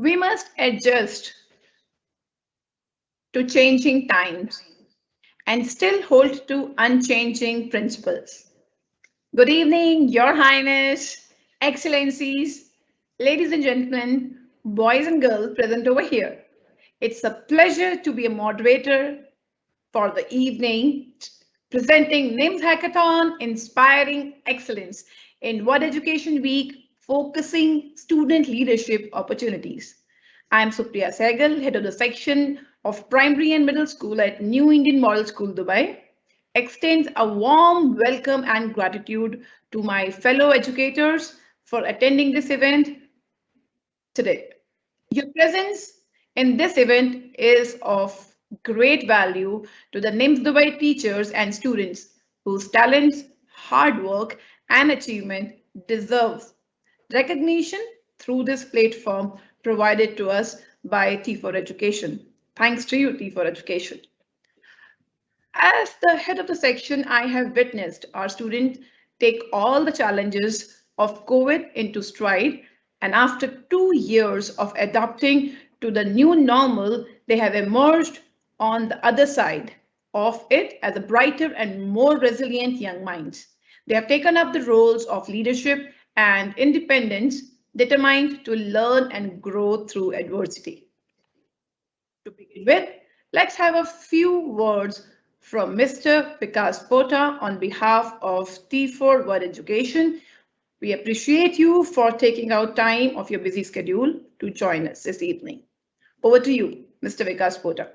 We must adjust to changing times and still hold to unchanging principles. Good evening, Your Highness, Excellencies, ladies and gentlemen, boys and girls present over here. It's a pleasure to be a moderator for the evening, presenting NIMS Hackathon Inspiring Excellence in World Education Week, focusing student leadership opportunities. I am Supriya Sehgal, head of the section of primary and middle school at New Indian Model School, Dubai. Extends a warm welcome and gratitude to my fellow educators for attending this event today. Your presence in this event is of great value to the NIMS Dubai teachers and students whose talents, hard work, and achievement deserve recognition through this platform provided to us by T4 Education. Thanks to you, T4 Education. As the head of the section, I have witnessed our students take all the challenges of COVID into stride, and after 2 years of adapting to the new normal, they have emerged on the other side of it as a brighter and more resilient young minds. They have taken up the roles of leadership and independence, determined to learn and grow through adversity. To begin with, let's have a few words from Mr. Vikas Pota on behalf of T4 World Education. We appreciate you for taking out time of your busy schedule to join us this evening. Over to you, Mr. Vikas Pota.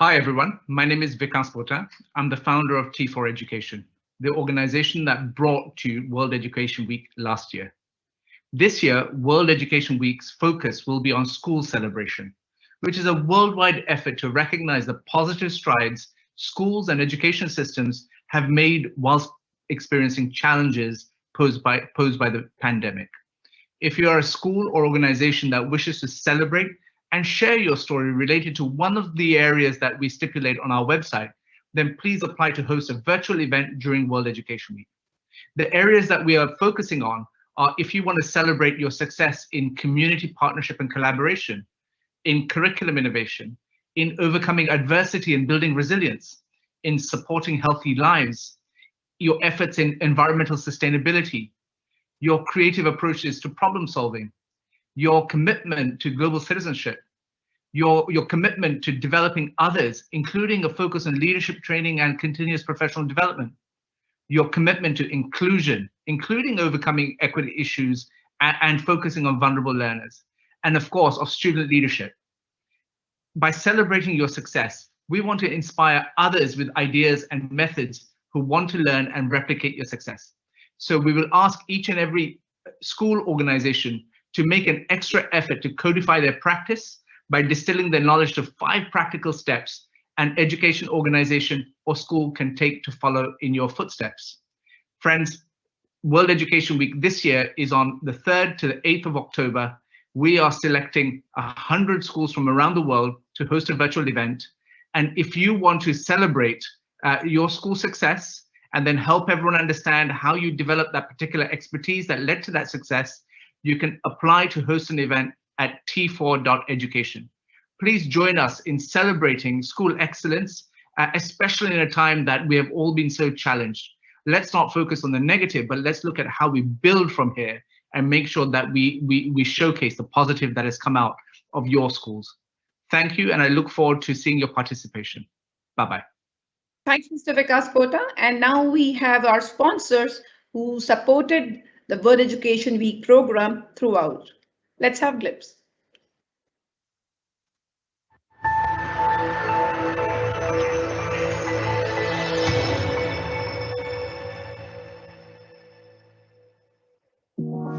Hi everyone, my name is Vikas Pota. I'm the founder of T4 Education, the organization that brought to World Education Week last year. This year, World Education Week's focus will be on school celebration, which is a worldwide effort to recognize the positive strides schools and education systems have made whilst experiencing challenges posed by the pandemic. If you are a school or organization that wishes to celebrate and share your story related to one of the areas that we stipulate on our website, then please apply to host a virtual event during World Education Week. The areas that we are focusing on are if you want to celebrate your success in community partnership and collaboration, in curriculum innovation, in overcoming adversity and building resilience, in supporting healthy lives, your efforts in environmental sustainability, your creative approaches to problem solving, your commitment to global citizenship, your commitment to developing others, including a focus on leadership training and continuous professional development, your commitment to inclusion, including overcoming equity issues and focusing on vulnerable learners, and of course, of student leadership. By celebrating your success, we want to inspire others with ideas and methods who want to learn and replicate your success. So we will ask each and every school organization to make an extra effort to codify their practice by distilling their knowledge to 5 practical steps an education organization or school can take to follow in your footsteps. Friends, World Education Week this year is on the 3rd to the 8th of October. We are selecting 100 schools from around the world to host a virtual event. And if you want to celebrate your school success and then help everyone understand how you develop that particular expertise that led to that success, you can apply to host an event at t4.education. Please join us in celebrating school excellence, especially in a time that we have all been so challenged. Let's not focus on the negative, but let's look at how we build from here and make sure that we showcase the positive that has come out of your schools. Thank you, and I look forward to seeing your participation. Bye-bye. Thanks, Mr. Vikas Pota. And now we have our sponsors who supported the World Education Week program throughout. Let's have clips.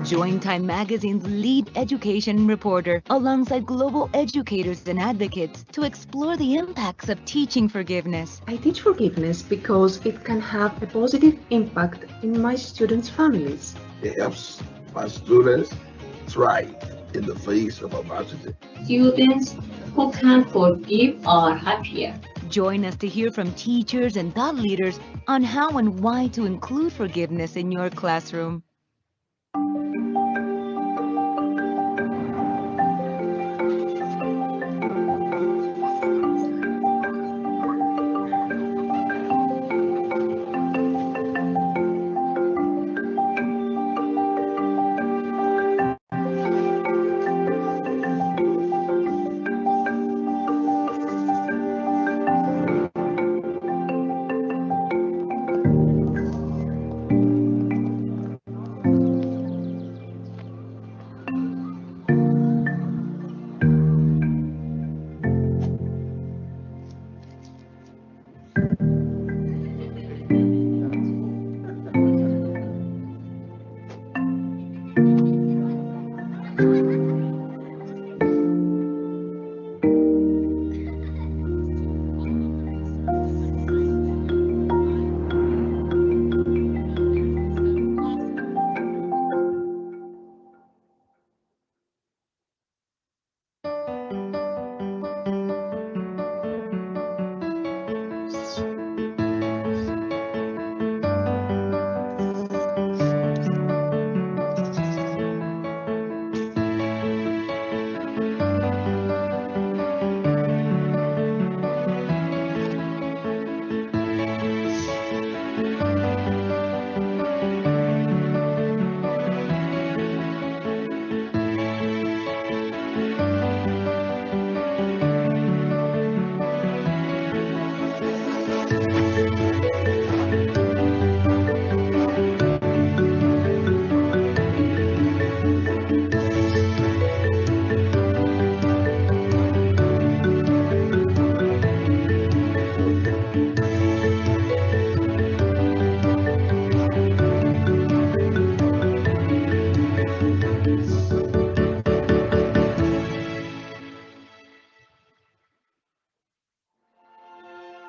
Join Time Magazine's lead education reporter alongside global educators and advocates to explore the impacts of teaching forgiveness. I teach forgiveness because it can have a positive impact in my students' families. It helps my students thrive in the face of adversity. Students who can forgive are happier. Join us to hear from teachers and thought leaders on how and why to include forgiveness in your classroom.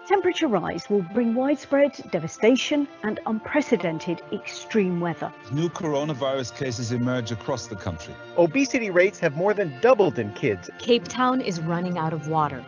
Temperature rise will bring widespread devastation and unprecedented extreme weather. New coronavirus cases emerge across the country. Obesity rates have more than doubled in kids. Cape Town is running out of water.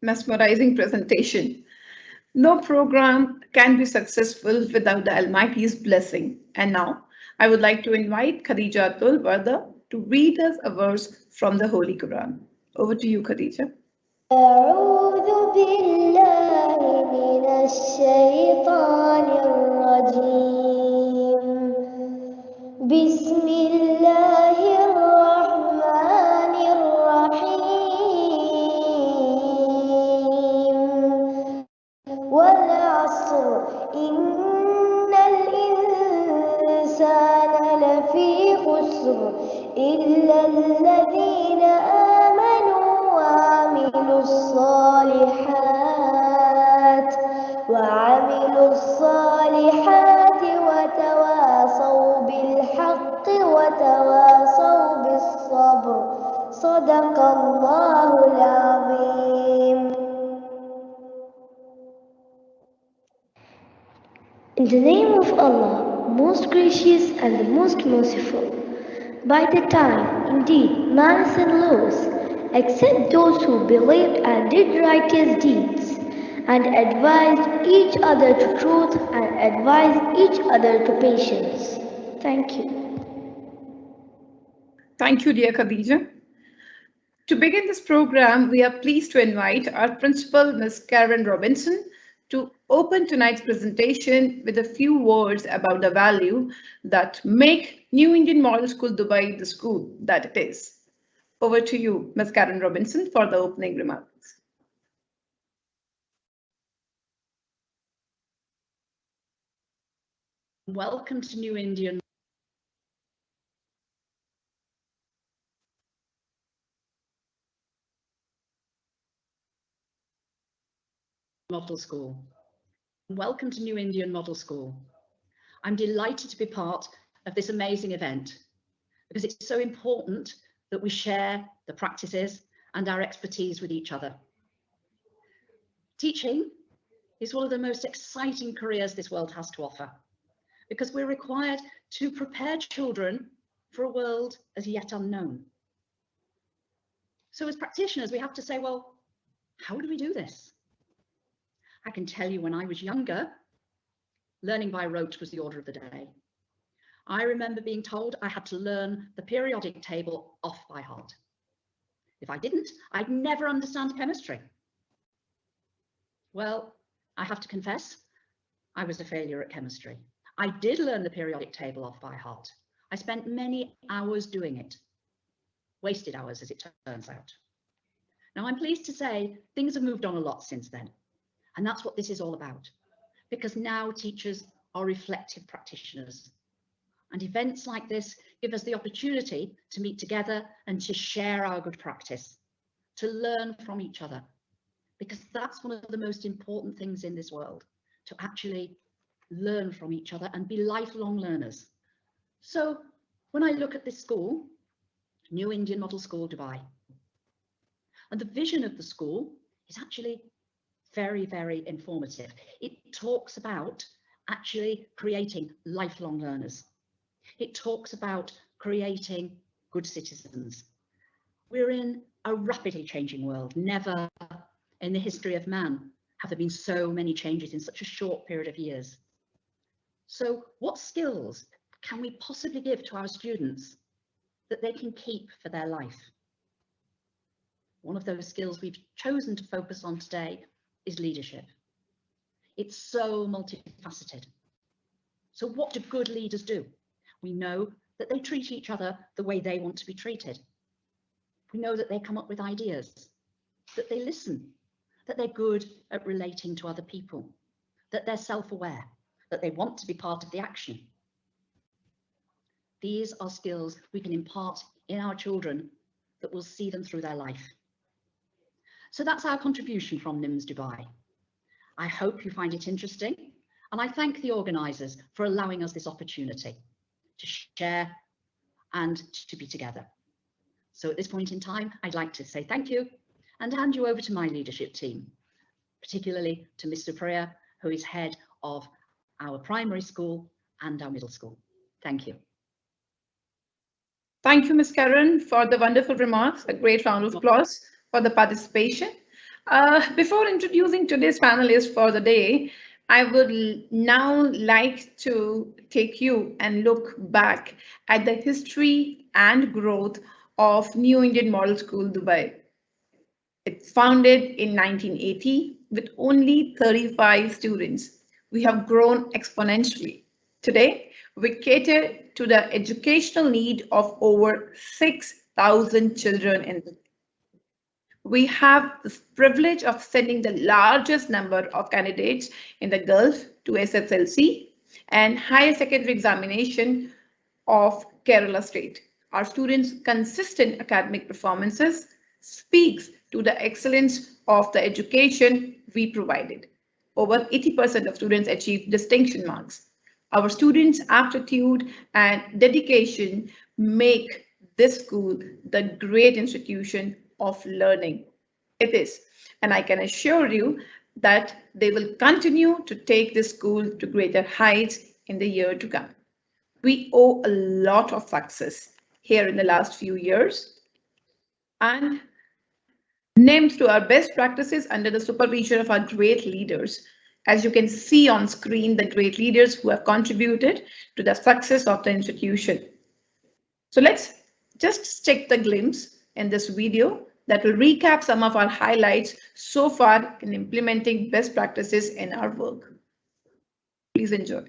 Mesmerizing presentation. No program can be successful without the Almighty's blessing. And now, I would like to invite Khadija Atul Warda to read us a verse from the Holy Quran. Over to you, Khadija. أعوذ بالله من الشيطان الرجيم بسم الله الرحمن الرحيم والعصر إن لفي خسر إلا الذين آمنوا وعملوا الصالحات وتواصوا بالحق وتواصوا بالصبر صدق الله العظيم. In the name of Allah, most gracious and the most merciful. By the time, indeed, man is in loss, except those who believed and did righteous deeds, and advised each other to truth and advised each other to patience. Thank you. Thank you, dear Khadija. To begin this program, we are pleased to invite our principal, Ms. Karen Robinson, to open tonight's presentation with a few words about the value that make New Indian Model School Dubai the school that it is. Over to you, Ms. Karen Robinson, for the opening remarks. Welcome to New Indian Model School. Welcome to New Indian Model School. I'm delighted to be part of this amazing event because it's so important that we share the practices and our expertise with each other. Teaching is one of the most exciting careers this world has to offer because we're required to prepare children for a world as yet unknown. So as practitioners, we have to say, well, how do we do this? I can tell you when I was younger, learning by rote was the order of the day. I remember being told I had to learn the periodic table off by heart. If I didn't, I'd never understand chemistry. Well, I have to confess, I was a failure at chemistry. I did learn the periodic table off by heart. I spent many hours doing it. Wasted hours, as it turns out. Now, I'm pleased to say things have moved on a lot since then. And that's what this is all about. Because now teachers are reflective practitioners. And events like this give us the opportunity to meet together and to share our good practice, to learn from each other. Because that's one of the most important things in this world, to actually learn from each other and be lifelong learners. So when I look at this school, New Indian Model School Dubai, and the vision of the school is actually very, very informative. It talks about actually creating lifelong learners. It talks about creating good citizens. We're in a rapidly changing world. Never in the history of man have there been so many changes in such a short period of years. So what skills can we possibly give to our students that they can keep for their life? One of those skills we've chosen to focus on today is leadership. It's so multifaceted. So what do good leaders do? We know that they treat each other the way they want to be treated. We know that they come up with ideas, that they listen, that they're good at relating to other people, that they're self-aware, that they want to be part of the action. These are skills we can impart in our children that will see them through their life. So that's our contribution from NIMS Dubai. I hope you find it interesting, and I thank the organisers for allowing us this opportunity to share and to be together. So at this point in time, I'd like to say thank you and hand you over to my leadership team, particularly to Mr. Priya, who is head of our primary school and our middle school. Thank you. Thank you, Ms. Karen, for the wonderful remarks. A great round of applause for the participation. Before introducing today's panelists for the day, I would now like to take you and look back at the history and growth of New Indian Model School Dubai. It's founded in 1980 with only 35 students. We have grown exponentially. Today, we cater to the educational need of over 6,000 children in the We have the privilege of sending the largest number of candidates in the Gulf to SSLC and higher secondary examination of Kerala State. Our students' consistent academic performances speaks to the excellence of the education we provided. Over 80% of students achieved distinction marks. Our students' aptitude and dedication make this school the great institution of learning. It is, and I can assure you that they will continue to take this school to greater heights in the year to come. We owe a lot of success here in the last few years, and named to our best practices under the supervision of our great leaders. As you can see on screen, the great leaders who have contributed to the success of the institution. So let's just check the glimpse in this video that will recap some of our highlights so far in implementing best practices in our work. Please enjoy.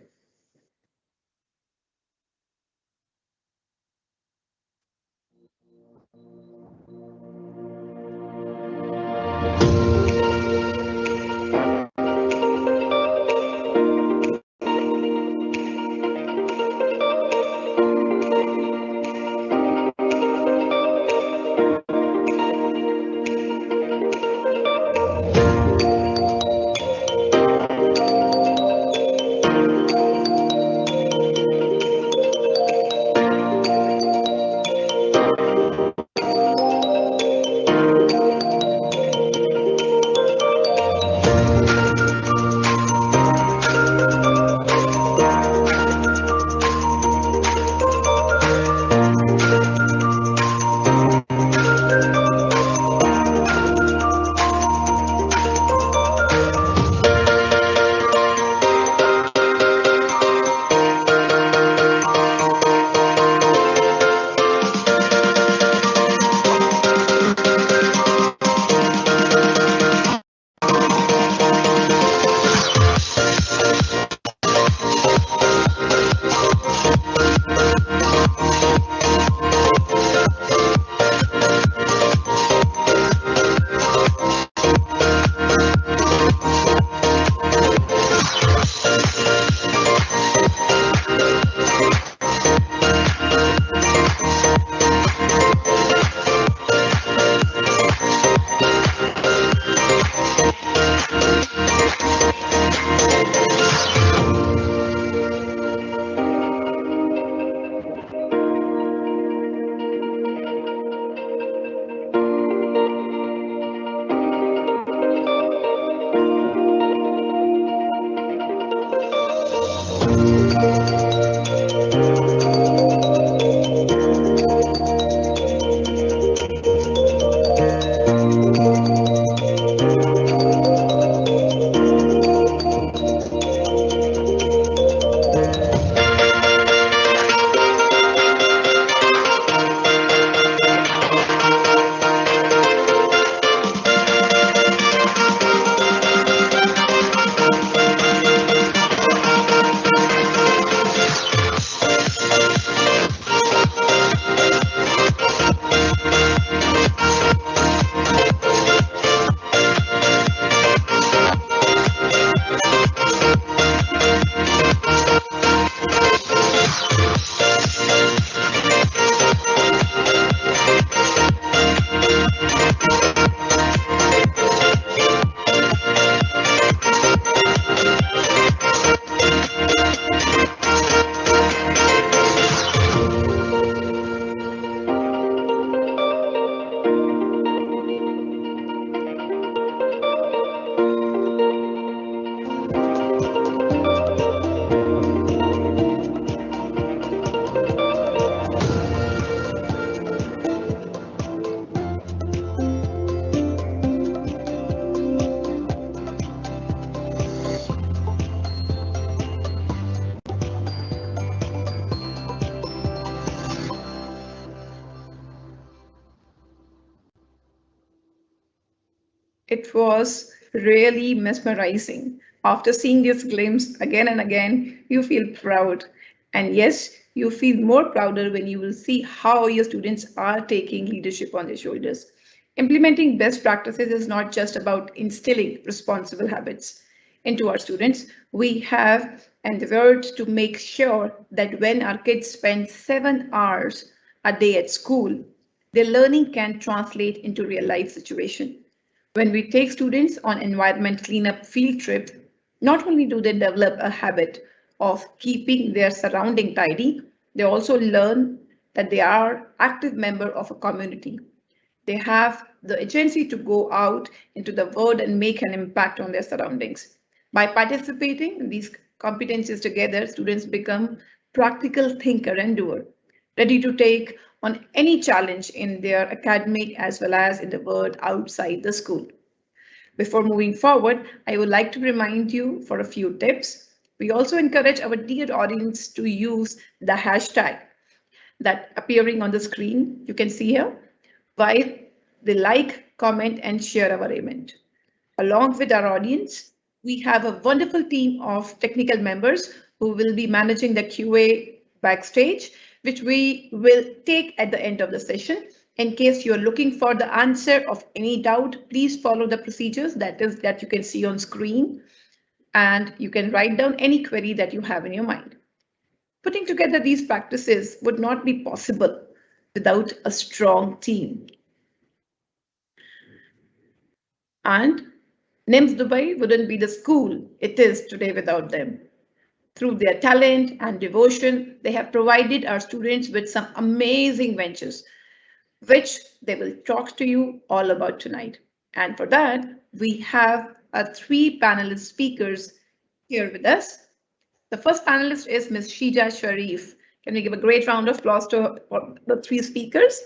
It was really mesmerizing. After seeing this glimpse again and again, you feel proud. And yes, you feel more prouder when you will see how your students are taking leadership on their shoulders. Implementing best practices is not just about instilling responsible habits. into our students, we have endeavored to make sure that when our kids spend 7 hours a day at school, their learning can translate into real life situation. When we take students on environment cleanup field trip, not only do they develop a habit of keeping their surrounding tidy, they also learn that they are active member of a community. They have the agency to go out into the world and make an impact on their surroundings. By participating in these competencies together, students become practical thinker and doer, ready to take on any challenge in their academic as well as in the world outside the school. Before moving forward, I would like to remind you for a few tips. We also encourage our dear audience to use the hashtag that appearing on the screen, you can see here, while they like, comment, and share our event. Along with our audience, we have a wonderful team of technical members who will be managing the QA backstage, which we will take at the end of the session. In case you're looking for the answer of any doubt, please follow the procedures that you can see on screen, and you can write down any query that you have in your mind. Putting together these practices would not be possible without a strong team. And NIMS Dubai wouldn't be the school it is today without them. Through their talent and devotion, they have provided our students with some amazing ventures, which they will talk to you all about tonight. And for that, we have our 3 panelist speakers here with us. The first panelist is Ms. Shija Sharif. Can we give a great round of applause to the 3 speakers?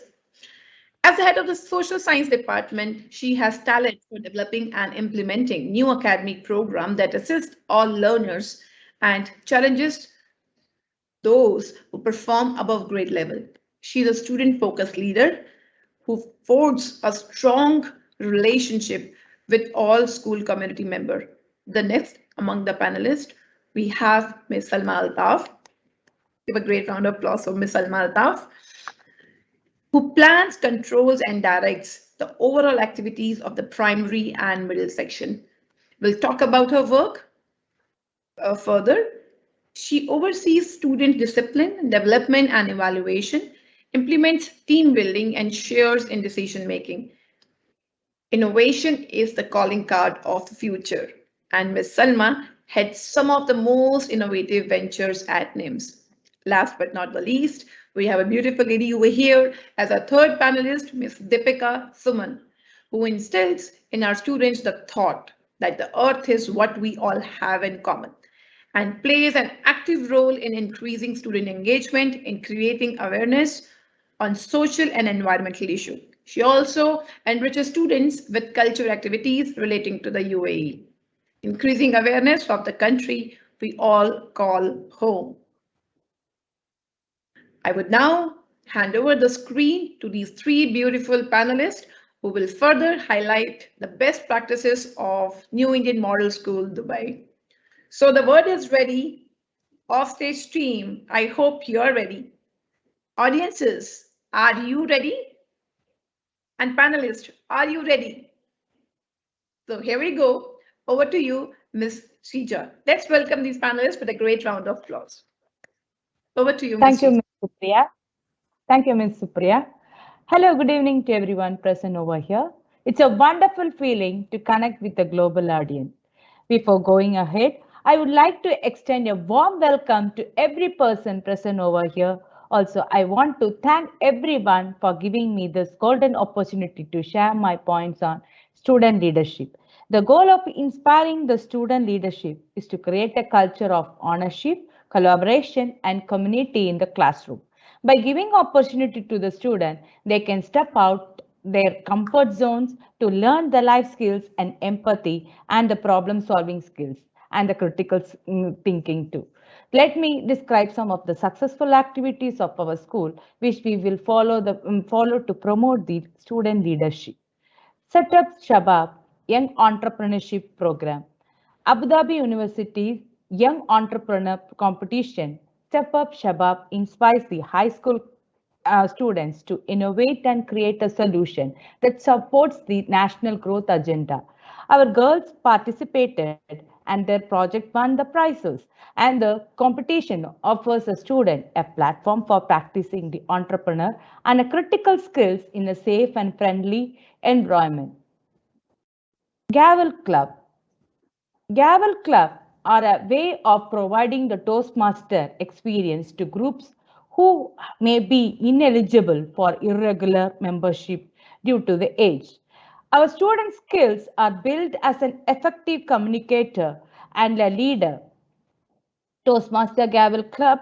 As the head of the social science department, she has talent for developing and implementing new academic program that assists all learners and challenges those who perform above grade level. She is a student-focused leader who forges a strong relationship with all school community members. The next among the panelists, we have Ms. Salma Altaf. Give a great round of applause for Ms. Salma Altaf, who plans, controls, and directs the overall activities of the primary and middle section. We'll talk about her work further. She oversees student discipline, development, and evaluation, implements team building, and shares in decision making. Innovation is the calling card of the future, and Ms. Salma heads some of the most innovative ventures at NIMS. Last but not the least, we have a beautiful lady over here as our third panelist, Ms. Deepika Suman, who instills in our students the thought that the earth is what we all have in common, and plays an active role in increasing student engagement in creating awareness on social and environmental issues. She also enriches students with cultural activities relating to the UAE, increasing awareness of the country we all call home. I would now hand over the screen to these 3 beautiful panelists who will further highlight the best practices of New Indian Model School, Dubai. So the word is ready. Offstage team, I hope you're ready. Audiences, are you ready? And panelists, are you ready? So here we go. Over to you, Ms. Shija. Let's welcome these panelists with a great round of applause. Over to you, Ms. Thank you, Ms. Supriya. Thank you, Ms. Supriya. Hello, good evening to everyone present over here. It's a wonderful feeling to connect with the global audience. Before going ahead, I would like to extend a warm welcome to every person present over here. Also, I want to thank everyone for giving me this golden opportunity to share my points on student leadership. The goal of inspiring the student leadership is to create a culture of ownership, collaboration, and community in the classroom. By giving opportunity to the student, they can step out their comfort zones to learn the life skills and empathy and the problem solving skills and the critical thinking too. Let me describe some of the successful activities of our school, which we will follow to promote the student leadership. Set up Shabab Young Entrepreneurship Program. Abu Dhabi University's Young Entrepreneur Competition Step Up Shabab inspires the high school students to innovate and create a solution that supports the national growth agenda. Our girls participated and their project won the prizes. And the competition offers a student a platform for practicing the entrepreneur and a critical skills in a safe and friendly environment. Gavel Club. Gavel Club are a way of providing the Toastmaster experience to groups who may be ineligible for irregular membership due to the age. Our student skills are built as an effective communicator and a leader. Toastmaster Gavel Club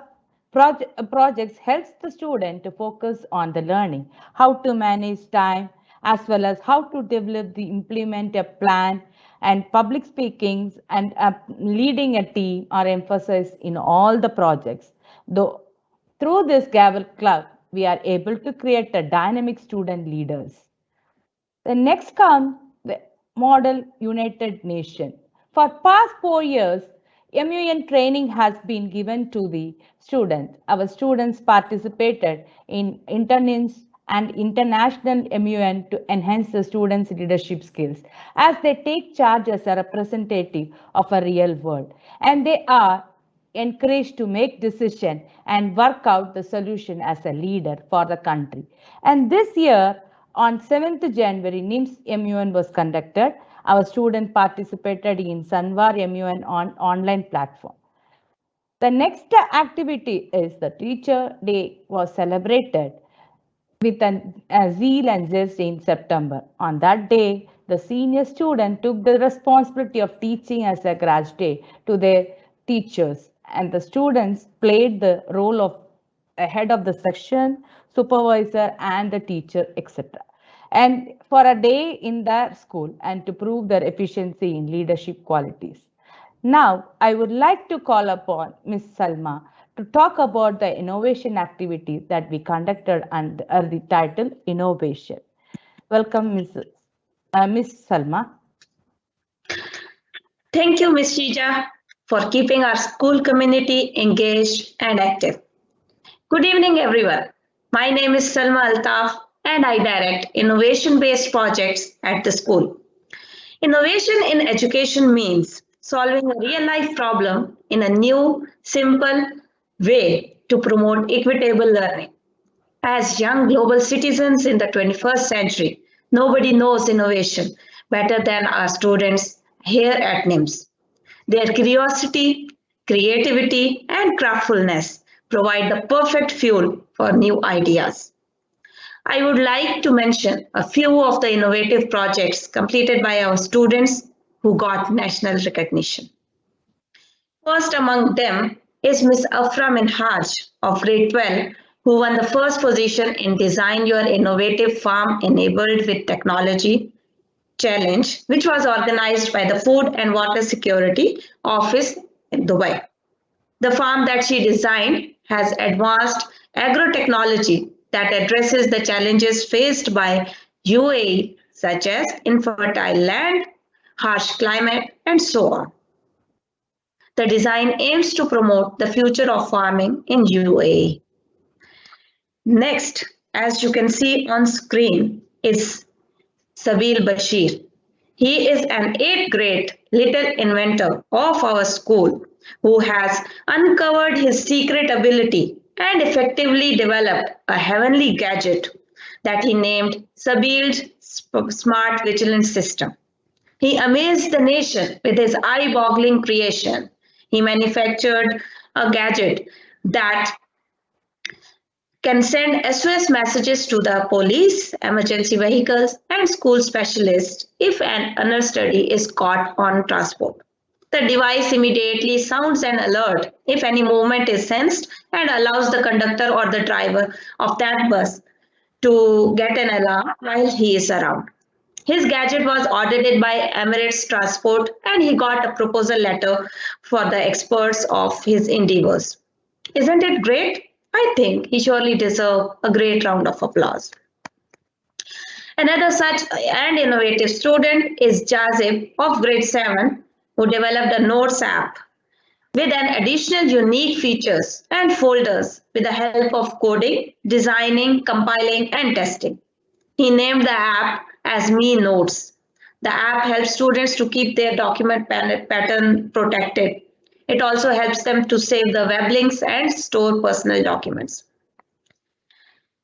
projects helps the student to focus on the learning, how to manage time, as well as how to develop the implement a plan and public speakings and leading a team are emphasized in all the projects. Though through this Gavel Club, we are able to create a dynamic student leaders. The next comes the Model United Nation. For past 4 years, MUN training has been given to the students. Our students participated in interns and international MUN to enhance the students' leadership skills as they take charge as a representative of a real world. And they are encouraged to make decisions and work out the solution as a leader for the country. And this year, on 7th January, NIMS MUN was conducted. Our students participated in Sanvar MUN on online platform. The next activity is the Teacher Day was celebrated with a zeal and zest in September. On that day, the senior student took the responsibility of teaching as a graduate to their teachers, and the students played the role of a head of the section, supervisor, and the teacher, etc. And for a day in their school and to prove their efficiency in leadership qualities. Now, I would like to call upon Ms. Salma to talk about the innovation activity that we conducted under the title Innovation. Welcome, Ms. Salma. Thank you, Ms. Shija, for keeping our school community engaged and active. Good evening, everyone. My name is Salma Altaf, and I direct innovation-based projects at the school. Innovation in education means solving a real-life problem in a new, simple way to promote equitable learning. As young global citizens in the 21st century, nobody knows innovation better than our students here at NIMS. Their curiosity, creativity, and craftfulness provide the perfect fuel for new ideas. I would like to mention a few of the innovative projects completed by our students who got national recognition. First among them is Ms. Afra Minhaj of grade 12, who won the first position in Design Your Innovative Farm Enabled with Technology Challenge, which was organized by the Food and Water Security Office in Dubai. The farm that she designed has advanced agrotechnology that addresses the challenges faced by UAE, such as infertile land, harsh climate, and so on. The design aims to promote the future of farming in UAE. Next, as you can see on screen, is Sabil Bashir. He is an 8th grade little inventor of our school who has uncovered his secret ability and effectively developed a heavenly gadget that he named Sabil's Smart Vigilance System. He amazed the nation with his eye-boggling creation. He manufactured a gadget that can send SOS messages to the police, emergency vehicles, and school specialists if an understudy is caught on transport. The device immediately sounds an alert if any movement is sensed and allows the conductor or the driver of that bus to get an alarm while he is around. His gadget was audited by Emirates Transport and he got a proposal letter for the experts of his endeavors. Isn't it great? I think he surely deserves a great round of applause. Another such and innovative student is Jazib of grade 7, who developed a Notes app with an additional unique features and folders with the help of coding, designing, compiling, and testing. He named the app as Me Notes. The app helps students to keep their document pattern protected. It also helps them to save the web links and store personal documents.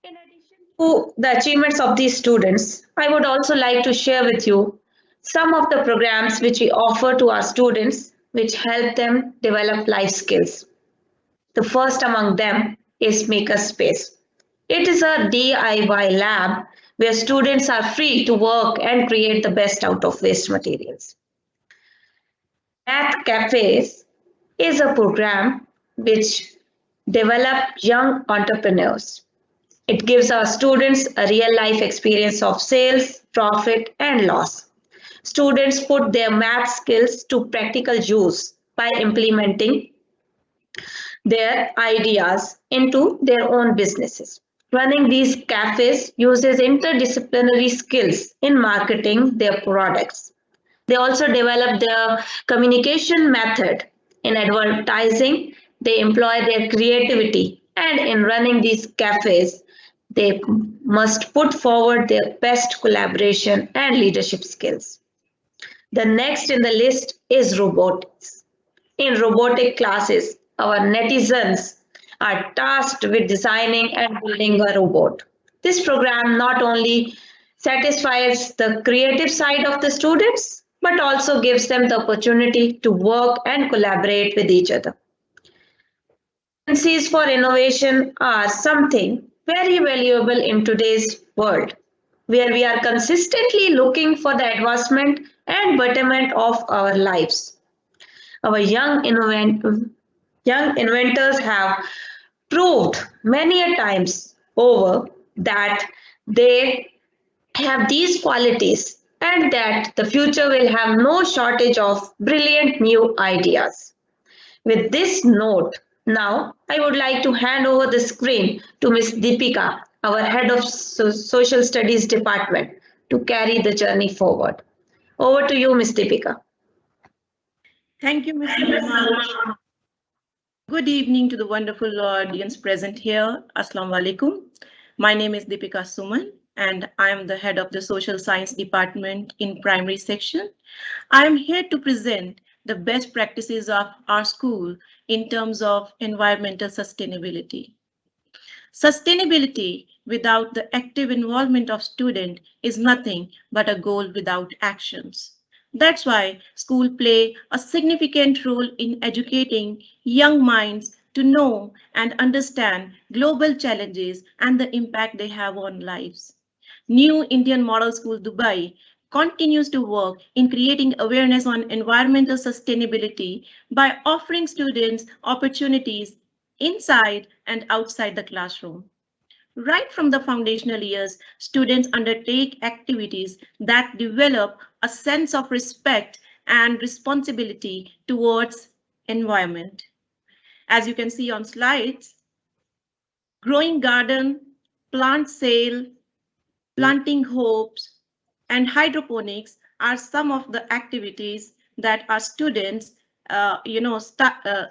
In addition to the achievements of these students, I would also like to share with you some of the programs which we offer to our students which help them develop life skills. The first among them is Makerspace. It is a DIY lab where students are free to work and create the best out of waste materials. Math Cafes is a program which develops young entrepreneurs. It gives our students a real life experience of sales, profit, and loss. Students put their math skills to practical use by implementing their ideas into their own businesses. Running these cafes uses interdisciplinary skills in marketing their products. They also develop their communication method. In advertising, they employ their creativity, and in running these cafes, they must put forward their best collaboration and leadership skills. The next in the list is robotics. In robotic classes, our netizens are tasked with designing and building a robot. This program not only satisfies the creative side of the students, but also gives them the opportunity to work and collaborate with each other. Agencies for innovation are something very valuable in today's world, where we are consistently looking for the advancement and betterment of our lives. Our young inventors have proved many a times over that they have these qualities and that the future will have no shortage of brilliant new ideas. With this note, now I would like to hand over the screen to Ms. Deepika, our Head of Social Studies Department, to carry the journey forward. Over to you, Ms. Deepika. Thank you, Ms. Salma. Good evening to the wonderful audience present here. Assalamu alaikum. My name is Deepika Suman, and I am the head of the Social Science Department in primary section. I am here to present the best practices of our school in terms of environmental sustainability. Sustainability without the active involvement of students is nothing but a goal without actions. That's why schools play a significant role in educating young minds to know and understand global challenges and the impact they have on lives. New Indian Model School Dubai continues to work in creating awareness on environmental sustainability by offering students opportunities inside and outside the classroom. Right from the foundational years, students undertake activities that develop a sense of respect and responsibility towards environment. As you can see on slides, growing garden, plant sale, planting hopes, and hydroponics are some of the activities that our students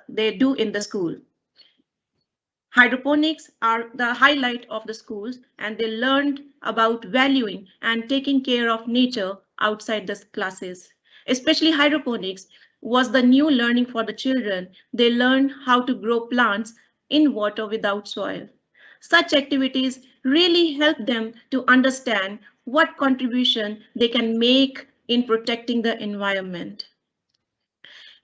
they do in the school. Hydroponics are the highlight of the schools, and they learned about valuing and taking care of nature outside the classes. Especially hydroponics was the new learning for the children. They learned how to grow plants in water without soil. Such activities really help them to understand what contribution they can make in protecting the environment.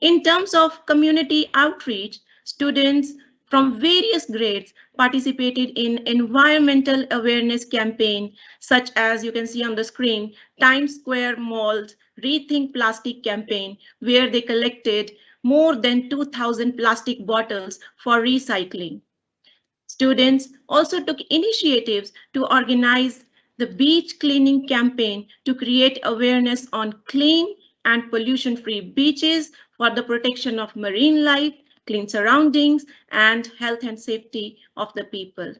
In terms of community outreach, students from various grades participated in environmental awareness campaign, such as you can see on the screen, Times Square Mall's Rethink Plastic campaign, where they collected more than 2,000 plastic bottles for recycling. Students also took initiatives to organize the beach cleaning campaign to create awareness on clean and pollution-free beaches for the protection of marine life, clean surroundings, and health and safety of the people.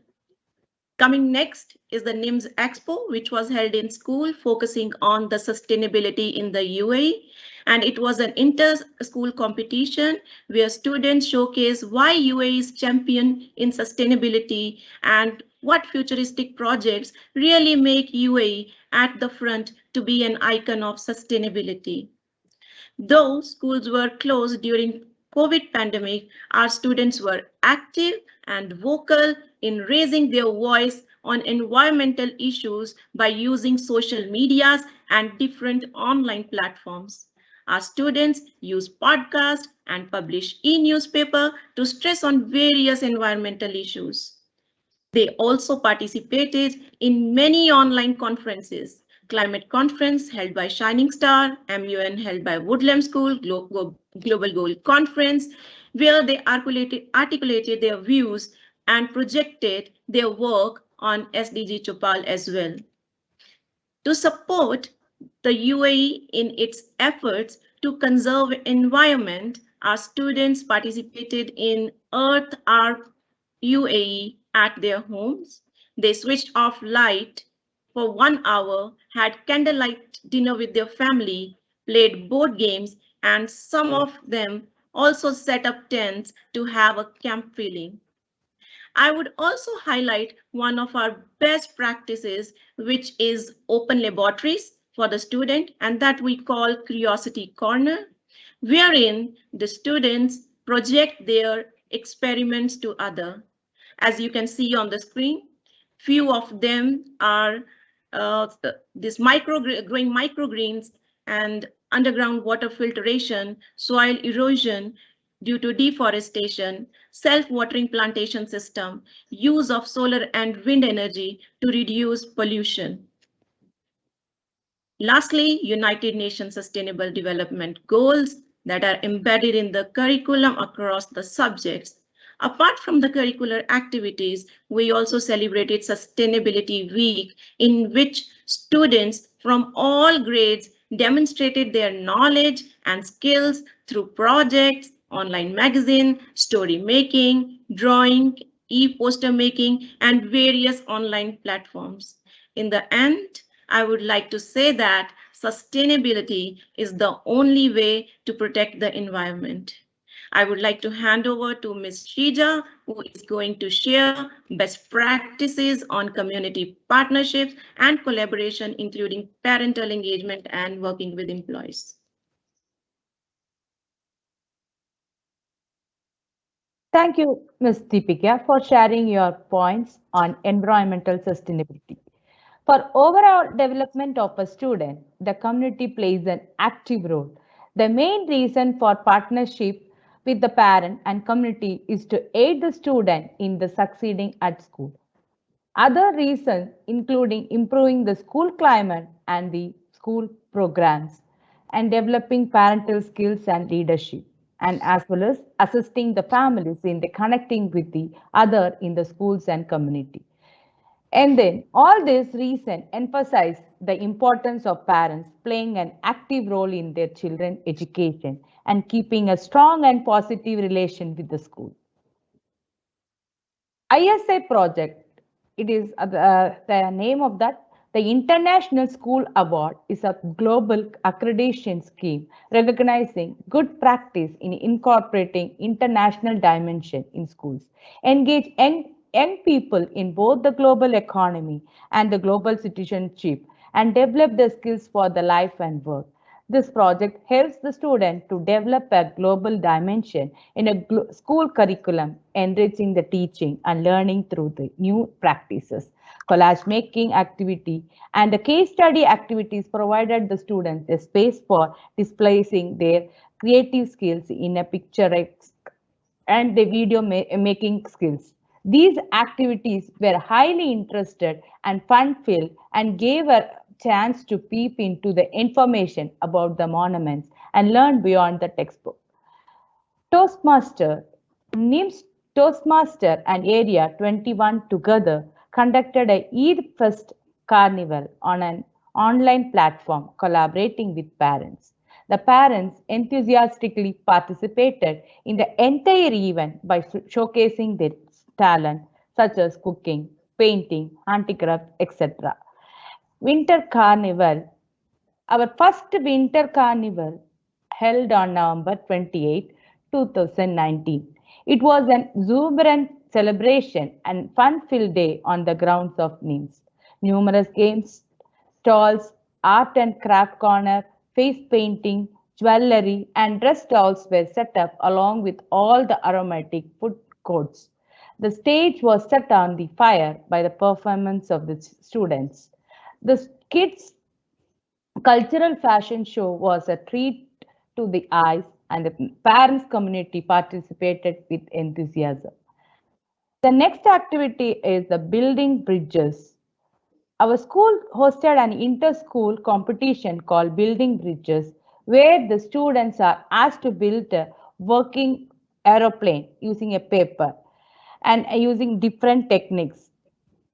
Coming next is the NIMS Expo, which was held in school, focusing on the sustainability in the UAE. And it was an inter-school competition where students showcase why UAE is champion in sustainability and what futuristic projects really make UAE at the front to be an icon of sustainability. Though schools were closed during COVID pandemic, our students were active and vocal in raising their voice on environmental issues by using social medias and different online platforms. Our students use podcasts and publish e-newspaper to stress on various environmental issues. They also participated in many online conferences. Climate conference held by Shining Star, MUN held by Woodland School, Global Goal Conference, where they articulated their views and projected their work on SDG Chopal as well. To support the UAE in its efforts to conserve environment, our students participated in Earth Hour UAE at their homes. They switched off light for 1 hour, had candlelight dinner with their family, played board games, and some of them also set up tents to have a camp feeling. I would also highlight one of our best practices, which is open laboratories for the student, and that we call Curiosity Corner, wherein the students project their experiments to others. As you can see on the screen, few of them are these growing microgreens and underground water filtration, soil erosion due to deforestation, self-watering plantation system, use of solar and wind energy to reduce pollution. Lastly, United Nations Sustainable Development Goals that are embedded in the curriculum across the subjects. Apart from the curricular activities, we also celebrated Sustainability Week, in which students from all grades demonstrated their knowledge and skills through projects, online magazine, story making, drawing, e-poster making, and various online platforms. In the end, I would like to say that sustainability is the only way to protect the environment. I would like to hand over to Ms. Shrija, who is going to share best practices on community partnerships and collaboration, including parental engagement and working with employees. Thank you, Ms. Deepika, for sharing your points on environmental sustainability. For overall development of a student, the community plays an active role. The main reason for partnership with the parent and community is to aid the student in the succeeding at school. Other reasons including improving the school climate and the school programs and developing parental skills and leadership, and as well as assisting the families in the connecting with the other in the schools and community. And then all this reason emphasize the importance of parents playing an active role in their children's education and keeping a strong and positive relation with the school. ISA project, it is the name of that. The International School Award is a global accreditation scheme recognizing good practice in incorporating international dimension in schools. Engage young people in both the global economy and the global citizenship and develop the skills for the life and work. This project helps the student to develop a global dimension in a school curriculum, enriching the teaching and learning through the new practices. Collage making activity and the case study activities provided the students a space for displaying their creative skills in a picturesque and the video making skills. These activities were highly interested and fun-filled and gave a chance to peep into the information about the monuments and learn beyond the textbook. Toastmaster, NIMS Toastmaster and Area 21 together conducted a Eid Fest Carnival on an online platform collaborating with parents. The parents enthusiastically participated in the entire event by showcasing their talent such as cooking, painting, handicraft, etc. Winter Carnival. Our first Winter Carnival held on November 28, 2019. It was an exuberant celebration and fun-filled day on the grounds of NIMS. Numerous games, stalls, art and craft corner, face painting, jewelry, and dress stalls were set up along with all the aromatic food courts. The stage was set on the fire by the performance of the students. The kids' cultural fashion show was a treat to the eyes, and the parents' community participated with enthusiasm. The next activity is the building bridges. Our school hosted an inter-school competition called Building Bridges, where the students are asked to build a working aeroplane using a paper and using different techniques.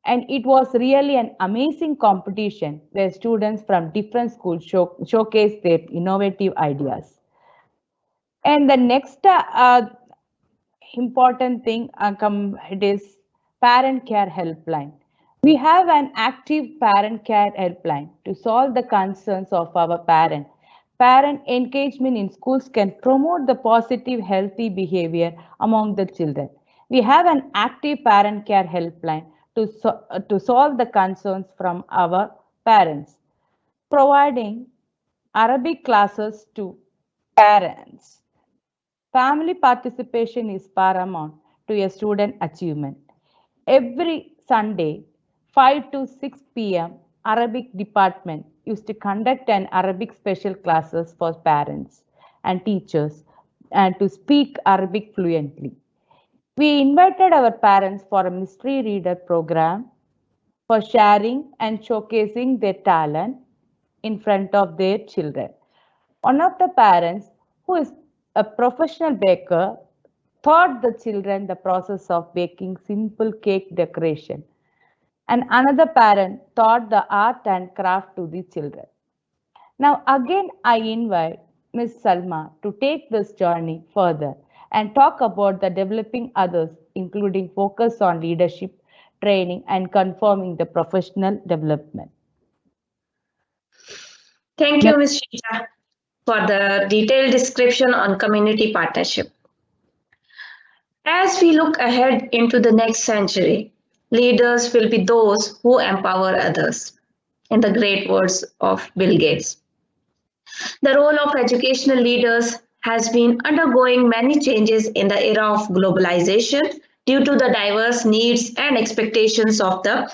And it was really an amazing competition where students from different schools showcased their innovative ideas. And the next important thing it is parent care helpline. We have an active parent care helpline to solve the concerns of our parents. Parent engagement in schools can promote the positive, healthy behavior among the children. We have an active parent care helpline to solve the concerns from our parents, providing Arabic classes to parents. Family participation is paramount to a student achievement. Every Sunday, 5 to 6 p.m., Arabic department used to conduct an Arabic special classes for parents and teachers and to speak Arabic fluently. We invited our parents for a mystery reader program for sharing and showcasing their talent in front of their children. One of the parents, who is a professional baker, taught the children the process of baking simple cake decoration. And another parent taught the art and craft to the children. Now again, I invite Ms. Salma to take this journey further and talk about the developing others, including focus on leadership, training, and confirming the professional development. Thank you, Ms. Sheeta, for the detailed description on community partnership. As we look ahead into the next century, leaders will be those who empower others, in the great words of Bill Gates. The role of educational leaders has been undergoing many changes in the era of globalization due to the diverse needs and expectations of the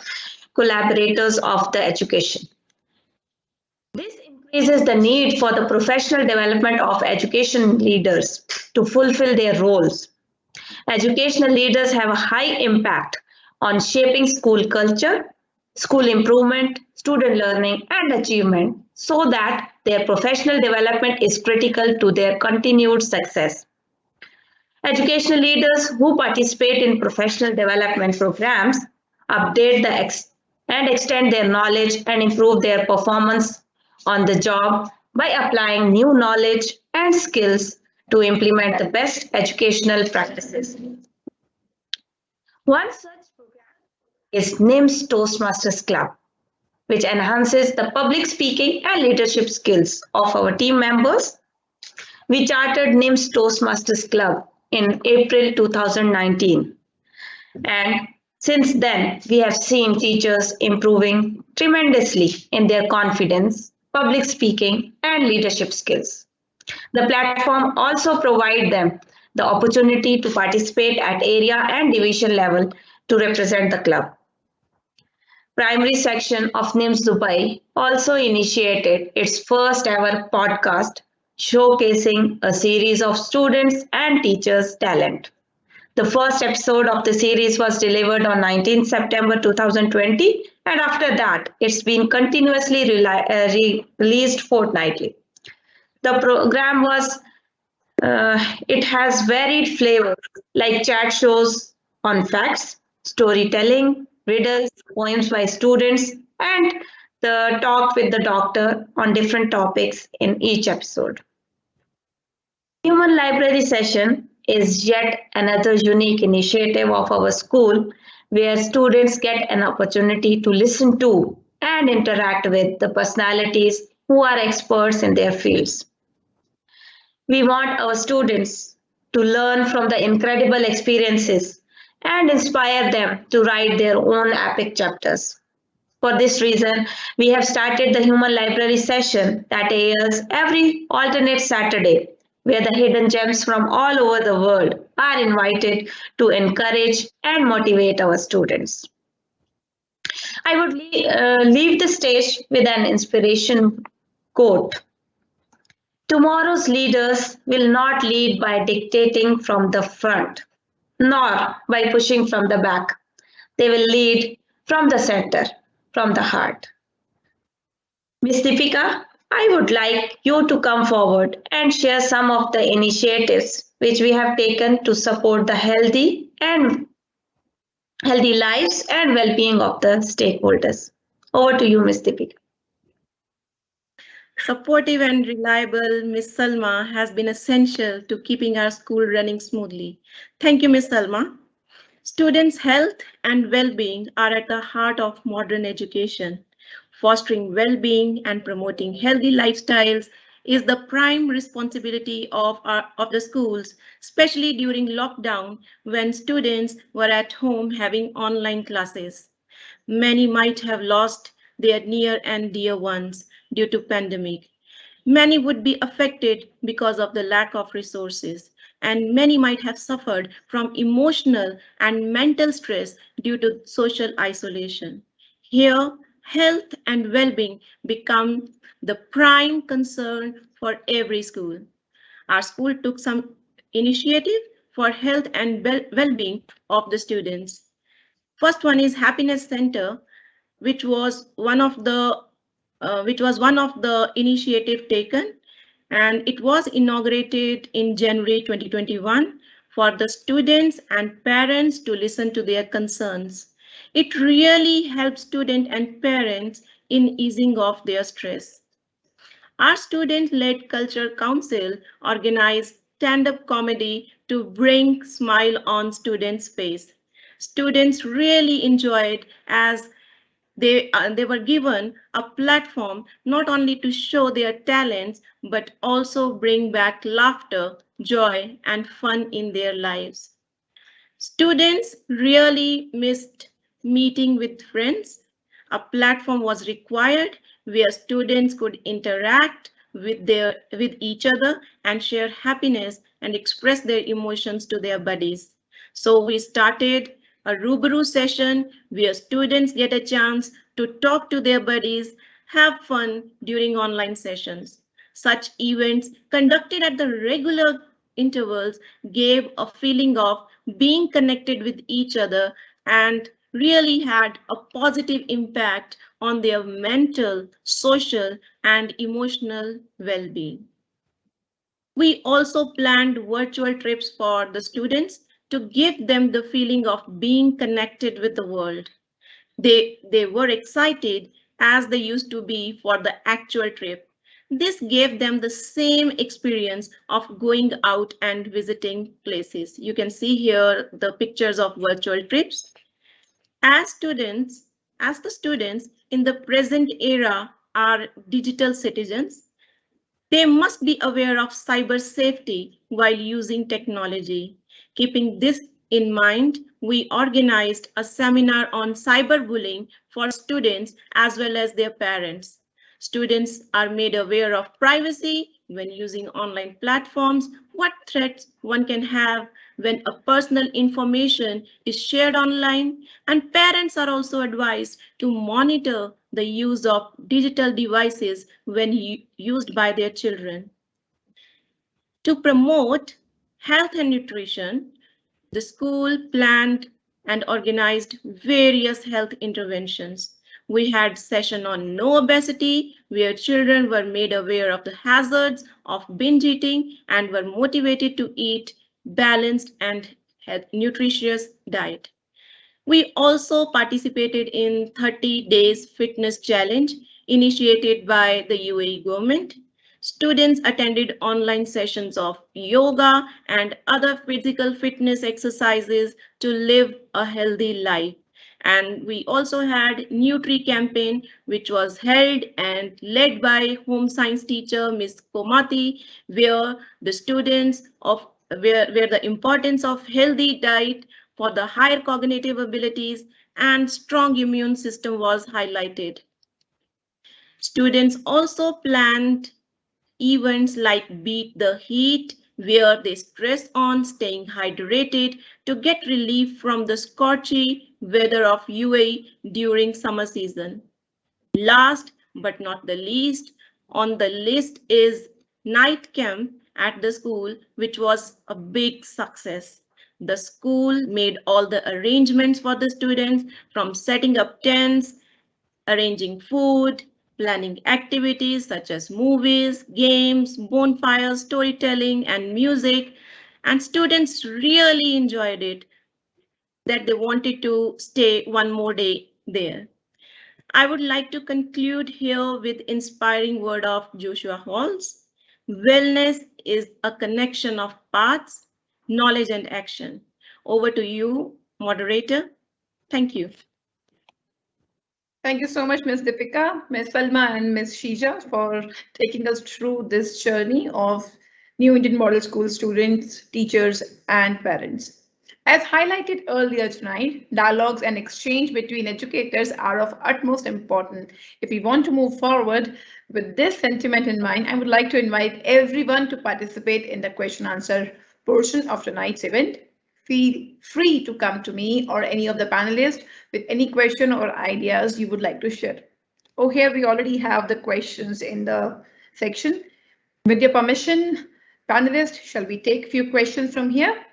collaborators of the education. This increases the need for the professional development of education leaders to fulfill their roles. Educational leaders have a high impact on shaping school culture, school improvement, student learning, and achievement so that their professional development is critical to their continued success. Educational leaders who participate in professional development programs update and extend their knowledge and improve their performance on the job by applying new knowledge and skills to implement the best educational practices. One such program is NIMS Toastmasters Club, which enhances the public speaking and leadership skills of our team members. We chartered NIMS Toastmasters Club in April 2019. And since then, we have seen teachers improving tremendously in their confidence, public speaking, and leadership skills. The platform also provides them the opportunity to participate at area and division level to represent the club. Primary section of NIMS Dubai also initiated its first ever podcast showcasing a series of students and teachers' talent. The first episode of the series was delivered on 19 September 2020, and after that, it's been continuously released fortnightly. The program it has varied flavors like chat shows on facts, storytelling, riddles, poems by students, and the talk with the doctor on different topics in each episode. Human library session is yet another unique initiative of our school where students get an opportunity to listen to and interact with the personalities who are experts in their fields. We want our students to learn from the incredible experiences and inspire them to write their own epic chapters. For this reason, we have started the Human Library session that airs every alternate Saturday, where the hidden gems from all over the world are invited to encourage and motivate our students. I would leave the stage with an inspiration quote. Tomorrow's leaders will not lead by dictating from the front, nor by pushing from the back. They will lead from the center, from the heart. Ms. Deepika, I would like you to come forward and share some of the initiatives which we have taken to support the healthy lives and well-being of the stakeholders. Over to you, Ms. Deepika. Supportive and reliable Ms. Salma has been essential to keeping our school running smoothly. Thank you, Ms. Salma. Students' health and well-being are at the heart of modern education. Fostering well-being and promoting healthy lifestyles is the prime responsibility of the schools, especially during lockdown when students were at home having online classes. Many might have lost their near and dear ones due to pandemic. Many would be affected because of the lack of resources, and many might have suffered from emotional and mental stress due to social isolation. Here, health and well-being become the prime concern for every school. Our school took some initiative for health and well-being of the students. First one is Happiness Center, which was one of the initiative taken, and it was inaugurated in January 2021 for the students and parents to listen to their concerns. It really helps students and parents in easing off their stress. Our student-led Culture Council organized stand-up comedy to bring smile on students' face. Students really enjoyed as they were given a platform not only to show their talents, but also bring back laughter, joy, and fun in their lives. Students really missed meeting with friends. A platform was required where students could interact with each other and share happiness and express their emotions to their buddies. So we started a Rubaru session where students get a chance to talk to their buddies, have fun during online sessions. Such events conducted at the regular intervals gave a feeling of being connected with each other and really had a positive impact on their mental, social, and emotional well-being. We also planned virtual trips for the students to give them the feeling of being connected with the world. They were excited as they used to be for the actual trip. This gave them the same experience of going out and visiting places. You can see here the pictures of virtual trips. As the students in the present era are digital citizens, they must be aware of cyber safety while using technology. Keeping this in mind, we organized a seminar on cyberbullying for students as well as their parents. Students are made aware of privacy when using online platforms, what threats one can have when a personal information is shared online, and parents are also advised to monitor the use of digital devices when used by their children. To promote health and nutrition, the school planned and organized various health interventions. We had session on no obesity, where children were made aware of the hazards of binge eating and were motivated to eat balanced and nutritious diet. We also participated in 30 days fitness challenge initiated by the UAE government. Students attended online sessions of yoga and other physical fitness exercises to live a healthy life. And we also had Nutri campaign, which was held and led by home science teacher Miss Komati, where the students of where the importance of healthy diet for the higher cognitive abilities and strong immune system was highlighted. Students also planned events like Beat the Heat, where they stress on staying hydrated to get relief from the scorchy weather of UAE during summer season. Last but not the least, on the list is night camp at the school, which was a big success. The school made all the arrangements for the students, from setting up tents, arranging food, planning activities such as movies, games, bonfires, storytelling, and music. And students really enjoyed it, that they wanted to stay one more day there. I would like to conclude here with inspiring word of Joshua Halls. Wellness is a connection of paths, knowledge, and action. Over to you, moderator. Thank you. Thank you so much, Ms. Deepika, Ms. Salma, and Ms. Shija for taking us through this journey of New Indian Model School students, teachers, and parents. As highlighted earlier tonight, dialogues and exchange between educators are of utmost importance. If we want to move forward with this sentiment in mind, I would like to invite everyone to participate in the question answer portion of tonight's event. Feel free to come to me or any of the panelists with any question or ideas you would like to share. Oh, here we already have the questions in the section. With your permission, panelists, shall we take a few questions from here?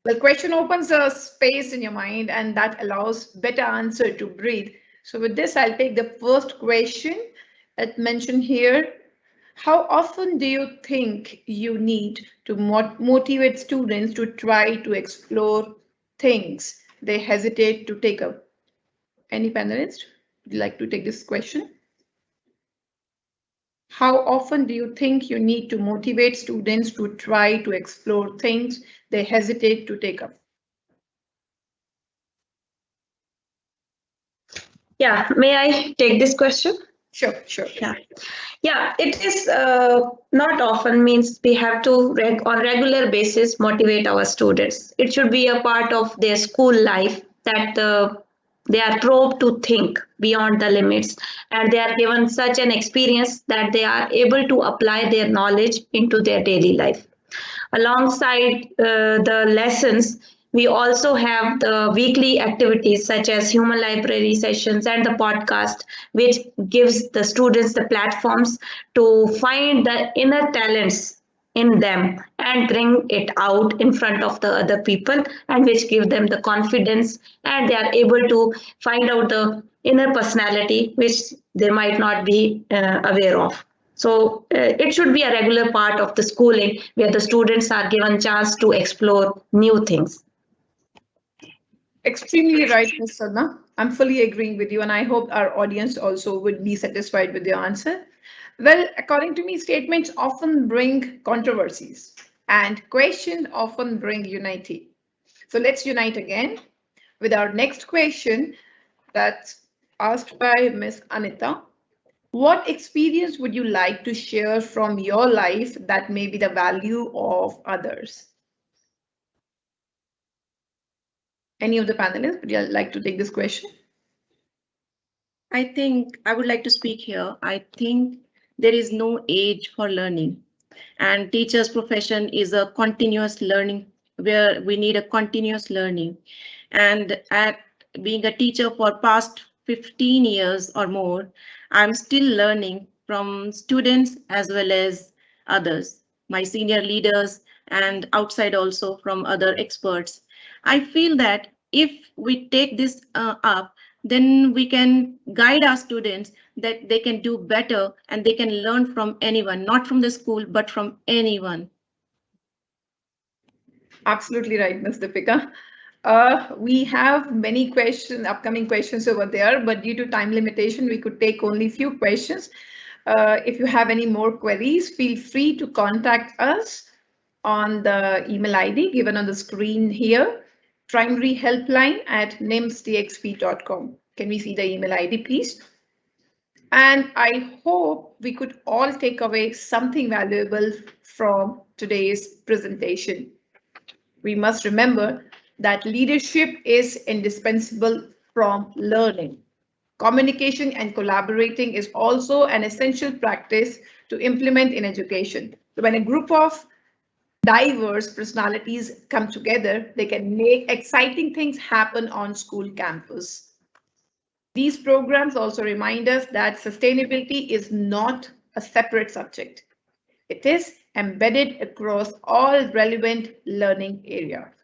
The question opens a space in your mind and that allows better answer to breathe. So with this, I'll take the first question that mentioned here. How often do you think you need to motivate students to try to explore things they hesitate to take up? Any panelist would you like to take this question? How often do you think you need to motivate students to try to explore things they hesitate to take up? Yeah, may I take this question? Sure. Yeah, it is not often, means we have to on regular basis motivate our students. It should be a part of their school life that they are probed to think beyond the limits, and they are given such an experience that they are able to apply their knowledge into their daily life. Alongside the lessons, we also have the weekly activities such as human library sessions and the podcast, which gives the students the platforms to find the inner talents in them and bring it out in front of the other people, and which give them the confidence, and they are able to find out the inner personality which they might not be aware of. So it should be a regular part of the schooling where the students are given chance to explore new things. Extremely right, Ms. Sadna. I'm fully agreeing with you, and I hope our audience also would be satisfied with your answer. Well, according to me, statements often bring controversies and questions often bring unity. So let's unite again with our next question that's asked by Ms. Anita. What experience would you like to share from your life that may be the value of others? Any of the panelists, would you like to take this question? I think I would like to speak here. I think there is no age for learning, and teacher's profession is a continuous learning where we need a continuous learning. And at being a teacher for past 15 years or more, I'm still learning from students as well as others, my senior leaders, and outside also from other experts. I feel that if we take this up, then we can guide our students that they can do better and they can learn from anyone, not from the school, but from anyone. Absolutely right, Ms. Deepika. We have many questions, upcoming questions over there, but due to time limitation, we could take only few questions. If you have any more queries, feel free to contact us on the email ID given on the screen here. primary helpline at nimsdxp.com. Can we see the email ID, please? And I hope we could all take away something valuable from today's presentation. We must remember that leadership is indispensable from learning. Communication and collaborating is also an essential practice to implement in education. When a group of diverse personalities come together, they can make exciting things happen on school campus. These programs also remind us that sustainability is not a separate subject. It is embedded across all relevant learning areas.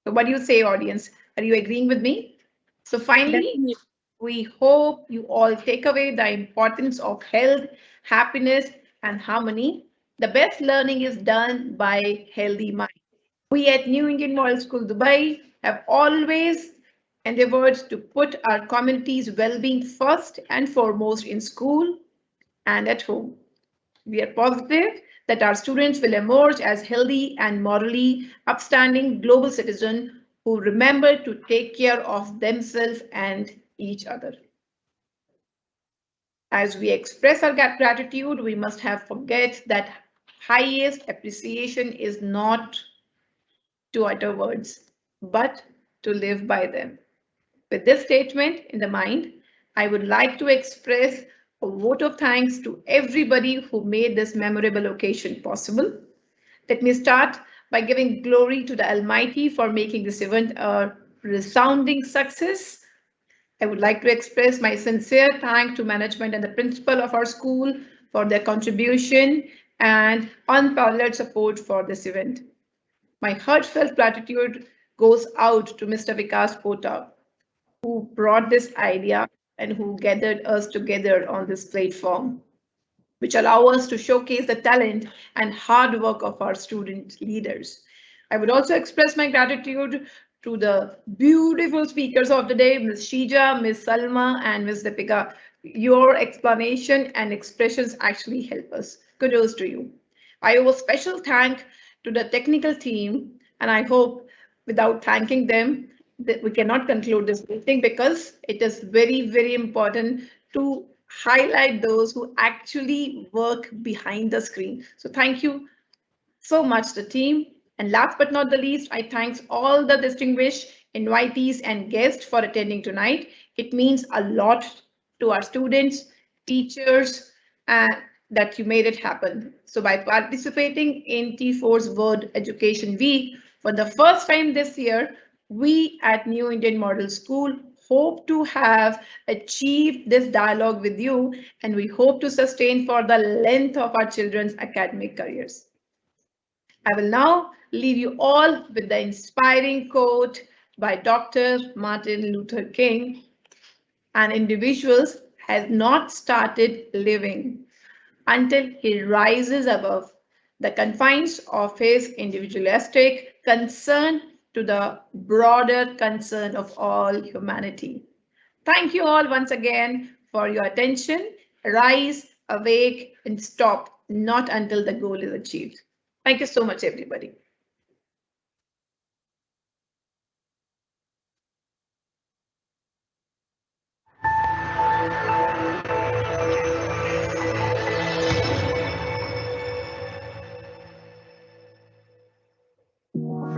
So what do you say, audience? Are you agreeing with me? So finally, we hope you all take away the importance of health, happiness, and harmony. The best learning is done by healthy mind. We at New Indian Model School, Dubai, have always endeavored to put our community's well-being first and foremost in school and at home. We are positive that our students will emerge as healthy and morally upstanding global citizens who remember to take care of themselves and each other. As we express our gratitude, we must have forget that highest appreciation is not to utter words, but to live by them. With this statement in the mind, I would like to express a vote of thanks to everybody who made this memorable occasion possible. Let me start by giving glory to the Almighty for making this event a resounding success. I would like to express my sincere thanks to management and the principal of our school for their contribution and unparalleled support for this event. My heartfelt gratitude goes out to Mr. Vikas Pota, who brought this idea and who gathered us together on this platform, which allow us to showcase the talent and hard work of our student leaders. I would also express my gratitude to the beautiful speakers of the day, Ms. Shija, Ms. Salma, and Ms. Deepika. Your explanation and expressions actually help us. Kudos to you. I owe a special thank to the technical team, and I hope without thanking them, that we cannot conclude this meeting because it is very, very important to highlight those who actually work behind the screen. So thank you so much, the team. And last but not the least, I thank all the distinguished invitees and guests for attending tonight. It means a lot to our students, teachers, that you made it happen. So by participating in T4's World Education Week for the first time this year, we at New Indian Model School hope to have achieved this dialogue with you, and we hope to sustain for the length of our children's academic careers. I will now leave you all with the inspiring quote by Dr. Martin Luther King: "An individual has not started living until he rises above the confines of his individualistic concern to the broader concern of all humanity." Thank you all once again for your attention. Rise, awake, and stop, not until the goal is achieved. Thank you so much, everybody.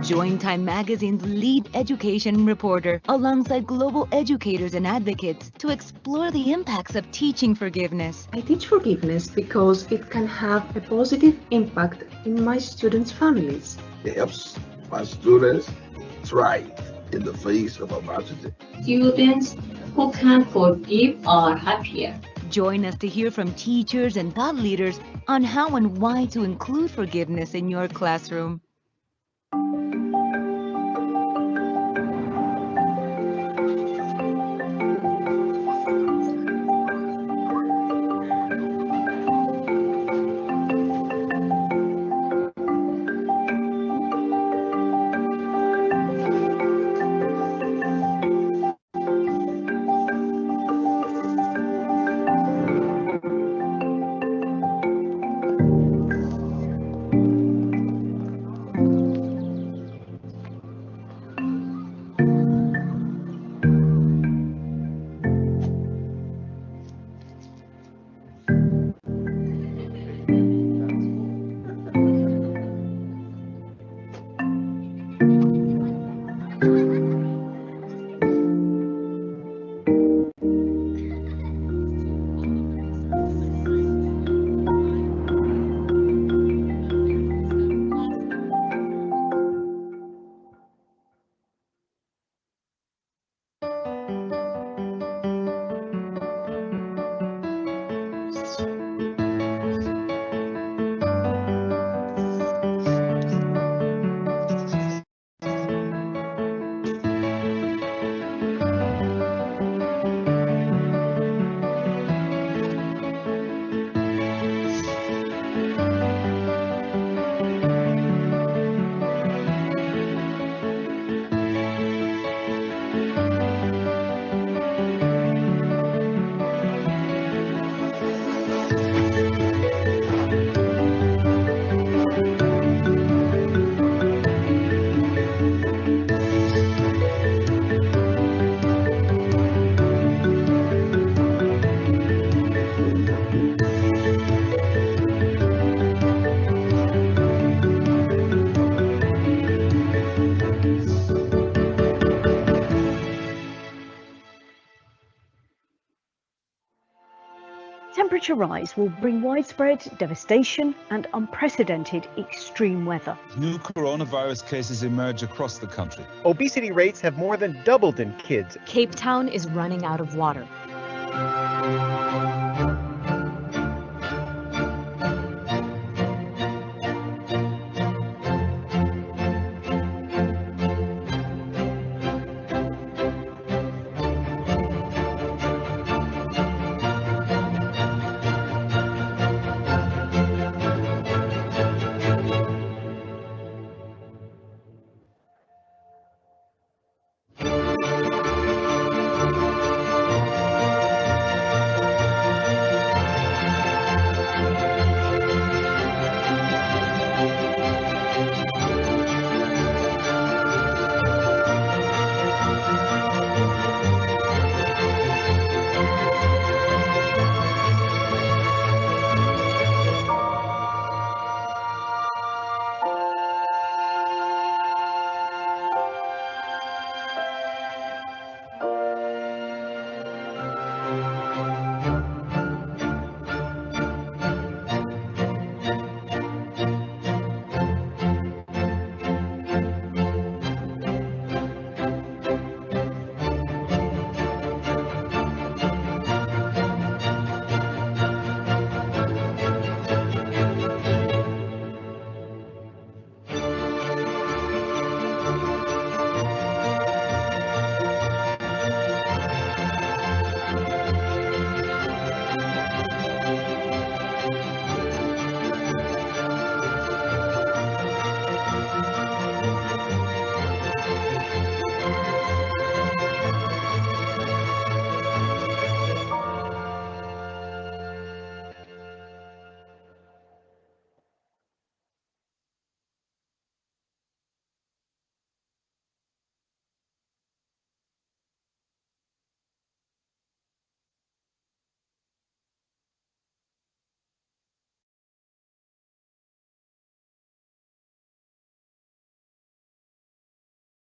Join Time Magazine's lead education reporter alongside global educators and advocates to explore the impacts of teaching forgiveness. I teach forgiveness because it can have a positive impact in my students' families. It helps my students thrive in the face of adversity. Students who can forgive are happier. Join us to hear from teachers and thought leaders on how and why to include forgiveness in your classroom. Temperature rise will bring widespread devastation and unprecedented extreme weather. New coronavirus cases emerge across the country. Obesity rates have more than doubled in kids. Cape Town is running out of water.